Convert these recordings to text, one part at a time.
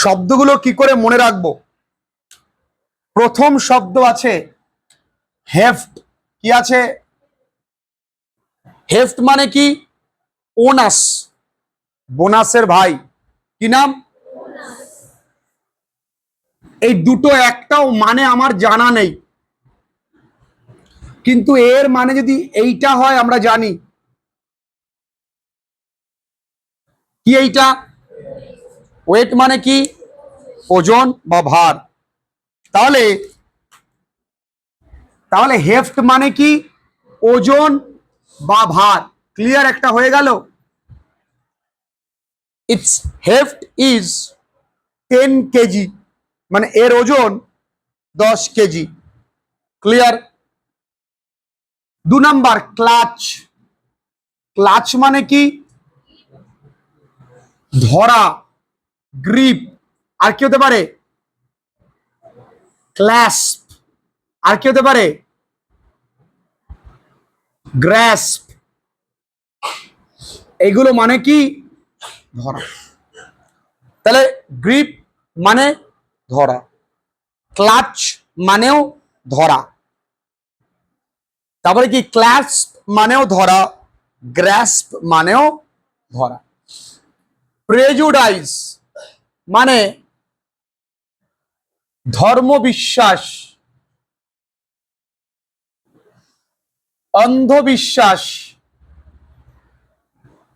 শব্দগুলো কি করে মনে রাখবো? প্রথম শব্দ আছে হেফট। কি আছে? হেফট মানে কি? ওনাস, বোনাসের ভাই। কি নাম? এই দুটো একটাও মানে আমার জানা নেই, কিন্তু এর মানে যদি এইটা হয় আমরা জানি। কি এইটা? ওয়েট মানে কি? ওজন বা ভার। তাহলে তাহলে হেফট মানে কি? ওজন বা ভার। ক্লিয়ার? একটা হয়ে গেল। ইটস হেফট ইজ 10 কেজি, মানে এর ওজন 10 KG. Clear? 2 number clutch. Clutch মানে কি? ধরা, গ্রিপ। আর কি হতে পারে? ক্ল্যাস্প। আর কি হতে পারে? গ্র্যাস্প। এগুলো মানে কি? ধরা। তাহলে গ্রিপ মানে ধরা, ক্লাচ মানেও ধরা, তারপরে কি ক্ল্যাস্প মানেও ধরা, গ্র্যাস্প মানেও ধরা। প্রেজুডাইস মানে ধর্মবিশ্বাস, অন্ধবিশ্বাস,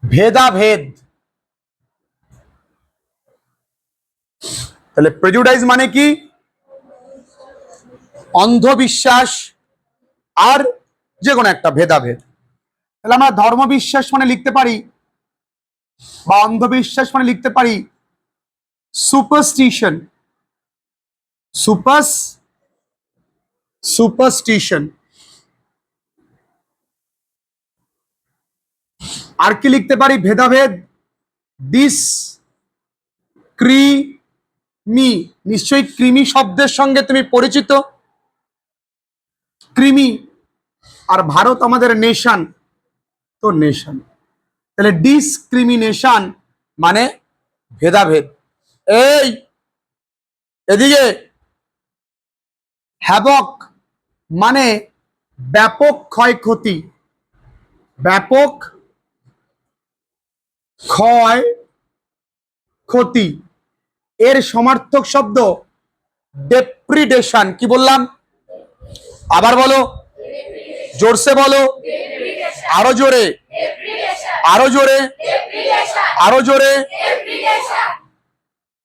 ভেদাভেদ। তাহলে প্রেজুডাইস মানে কি? অন্ধবিশ্বাস আর যে কোনো একটা ভেদাভেদ। তাহলে আমরা ধর্মবিশ্বাস মানে লিখতে পারি, বা অন্ধবিশ্বাস মানে লিখতে পারি সুপারস্টিশন। সুপারস্টিশন। আর কি লিখতে পারি? ভেদাভেদ, ডিসক্রিমি। নিশ্চয়ই কৃমি শব্দের সঙ্গে তুমি পরিচিত। কৃমি। আর ভারত আমাদের নেশন, তো নেশন। তাহলে ডিসক্রিমিনেশন মানে ভেদাভেদ। এই এদিকে হ্যাভক মানে ব্যাপক ক্ষয়ক্ষতি, ব্যাপক ক্ষয় ক্ষতি। এর সমার্থক শব্দ ডেপ্রিডেশন। কি বললাম? আবার বলো, জোরসে বলো, আরো জোরে, আরো জোরে, আরো জোরে।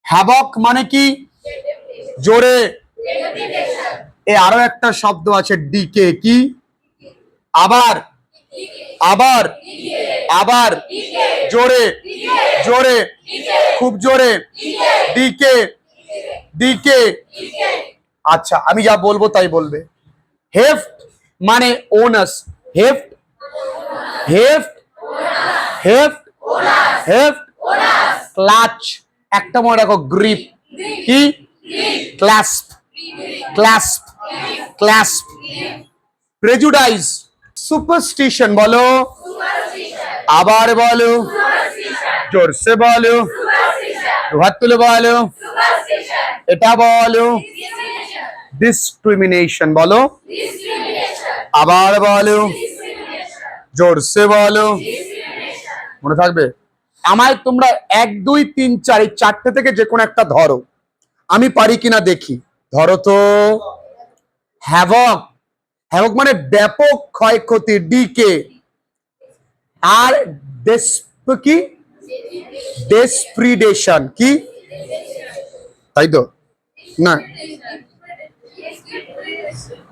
হ্যাভক মানে কি? জোরে। এ আরো একটা শব্দ আছে ডিকে। কি? আবার, আবার, আবার, জোরে, জোরে, খুব জোরে। ডিকে, ডিকে। আচ্ছা, আমি যা বলবো তাই বলবে। হেফট মানে ওনাস। হেফট, হেফট, হেফট, হেফট। ক্লাচ, একটা মনে রাখো, গ্রিপ। কি? Clasp, clasp, clasp. Prejudice, superstition. বলো, আবার বলো, জোরসে বলো, হাত তুলে বলো, এটা বলো। ডিসক্রিমিনেশন। বলো, আবার বলো, জোরসে বলো। মনে থাকবে? আমায় তোমরা 1 2 3 4 এই 4টে থেকে যে কোনো একটা ধরো, আমি পারি কিনা দেখি। ধরো তো। হ্যাভক, হ্যাভক মানে ব্যাপক ক্ষয়ক্ষতি, ডিকে। আর কি? ডেসপ্রিডেশন। কি? তাই তো না?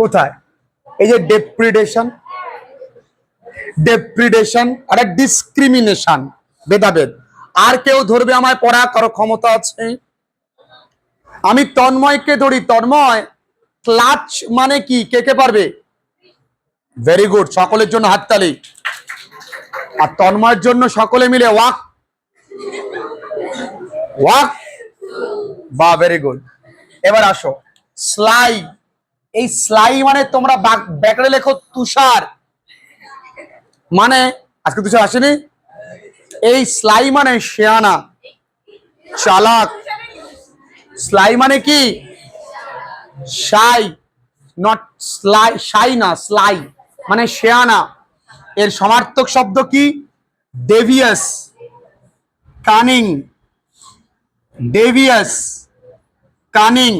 কোথায়? এই যে ডেপ্রিডেশন, ডেপ্রিডেশন আর ডিসক্রিমিনেশন, ভেদাভেদ। আর কেউ ধরবে আমায়? পড়া কারো ক্ষমতা আছে? আমি তন্ময়কে ধরি। তন্ময়, ক্লাচ মানে কি? কে কে পারবে? ভেরি গুড, সকলের জন্য হাততালি। আর তন্ময়ের জন্য সকলে মিলে ওয়াক, ওয়াক। বা ভেরি গুড। এবার আসো স্লাই। এই স্লাই মানে তোমরা ব্যাকড়ে লেখো তুষার। মানে আজকে তুষার আসেনি। এই স্লাই মানে শেয়ানা, চালাক, স্লাই মানে কি? শাই, নট স্লাই, শাই না, স্লাই মানে শেয়ানা। এর সমার্থক শব্দ কি? ডেভিয়াস, কানিং, ডেভিয়াস, কানিং,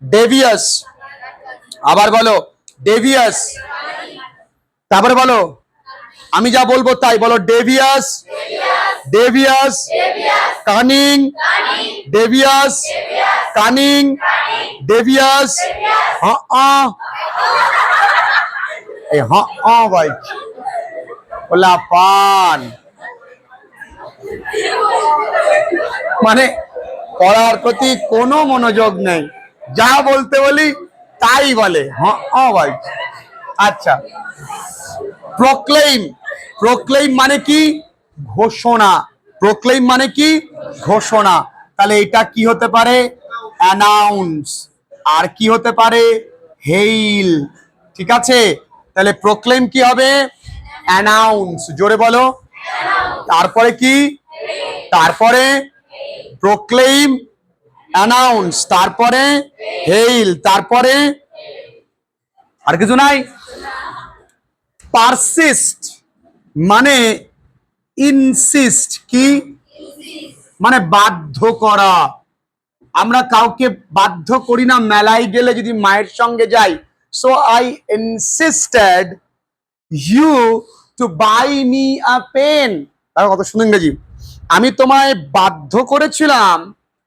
ডেভিয়াস। আবার বলো, ডেভিয়াস। তারপরে বলো, আমি যা বলবো তাই বলো, ডেভিয়াস, ডেভিয়াস, কানিং, ডেভিয়াস, কানিং, ডেভিয়াস। হ্যাঁ এই হ্যাঁ ভাই ওলা পান মানে পড়ার প্রতি কোনো মনোযোগ নেই, যা বলতে বলি তাই বলে হ্যাঁ ভাই। আচ্ছা, প্রোক্লেইম, প্রোক্লেইম মানে কি? ঘোষণা। প্রোক্লেইম মানে কি? ঘোষণা। তাহলে এটা কি হতে পারে? অ্যানাউন্স। আর কি হতে পারে? হেইল। ঠিক আছে, তাহলে প্রোক্লেইম কি হবে? অ্যানাউন্স। জোরে বলো। তারপরে কি? তারপরে প্রোক্লেইম, অ্যানাউন্স, তারপরে হেইল, তারপরে আর কিছু নাই। পারসিস্ট মানে ইনসিস্ট। কি মানে? বাধ্য করা। আমরা কাউকে বাধ্য করি না, মেলায় গেলে যদি মায়ের সঙ্গে যাই, so I insisted you to buy me a pen. তার কত সুন্দর ইংরেজি। আমি তোমায় বাধ্য করেছিলাম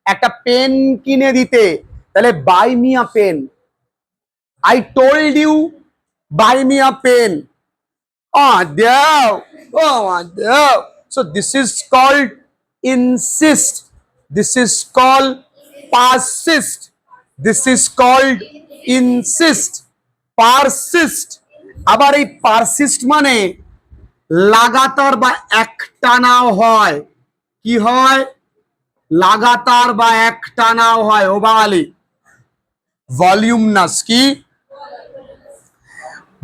একটা পেন কিনে দিতে, তাহলে buy me a pen. I told you buy me a pen. So this is called insist. This is called persist. This is called insist, persist. আবার এই persist মানে লাগাতার বা একটানাও হয়। কি হয়? লাগাতার বা একটানাও হয়। ও বাঙালি, ভলিউমনাস। কি?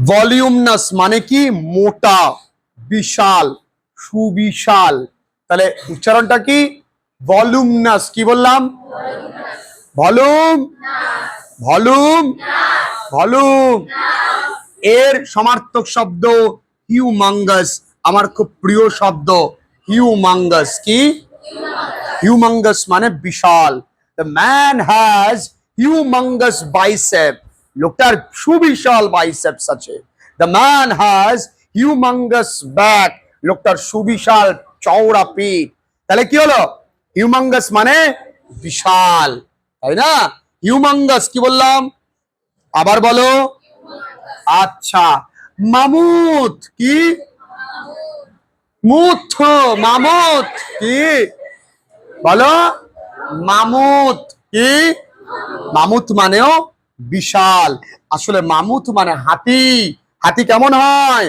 ভলিউমনাস মানে কি? মোটা, বিশাল, সুবিশাল। তাহলে উচ্চারণটা কি? ভলিউমনাস। কি বললাম? Volume, volume, volume. এর সমার্থক শব্দ হিউমাঙ্গাস। আমার খুব প্রিয় শব্দ হিউমাঙ্গাস। কি? হিউমাঙ্গাস মানে বিশাল। The man has humongous bicep. লোকটার সুবিশাল বাইসেপস আছে। The man has humongous back. লোকটার সুবিশাল চওড়া পিঠ। তাহলে কি হলো? হিউমাঙ্গাস মানে বিশাল, তাই না? হিউমাঙ্গাস। কি বললাম? আবার বলো। আচ্ছা, মামুত। কি? মুথ, মামুত। কি বলো? মামুত। কি? মামুত মানেও বিশাল। আসলে মামুত মানে হাতি। হাতি কেমন হয়?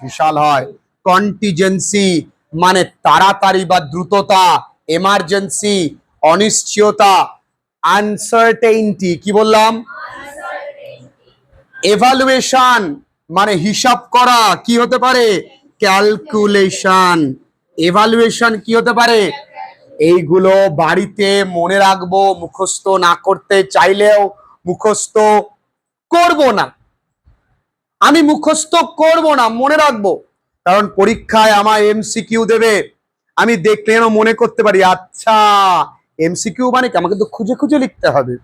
বিশাল হয়। কন্টিজেন্সি মানে তাড়াতাড়ি বা দ্রুততা। এমার্জেন্সি অনিশ্চয়তা। আনসার্টেইনটি। কি বললাম? এভালুয়েশন মানে হিসাব করা। কি হতে পারে? ক্যালকুলেশন। এভালুয়েশন কি হতে পারে? এইগুলো বাড়িতে মনে রাখবো, মুখস্থ না করতে চাইলেও মুখস্থ করব না। আমি মুখস্থ করব না, মনে রাখবো। কারণ পরীক্ষায় আমার এমসিকিউ দেবে, আমি দেখলে যেন মনে করতে পারি। আচ্ছা, এমসিকিউ মানে কি? আমাকে তো খুঁজে খুঁজে লিখতে হবে।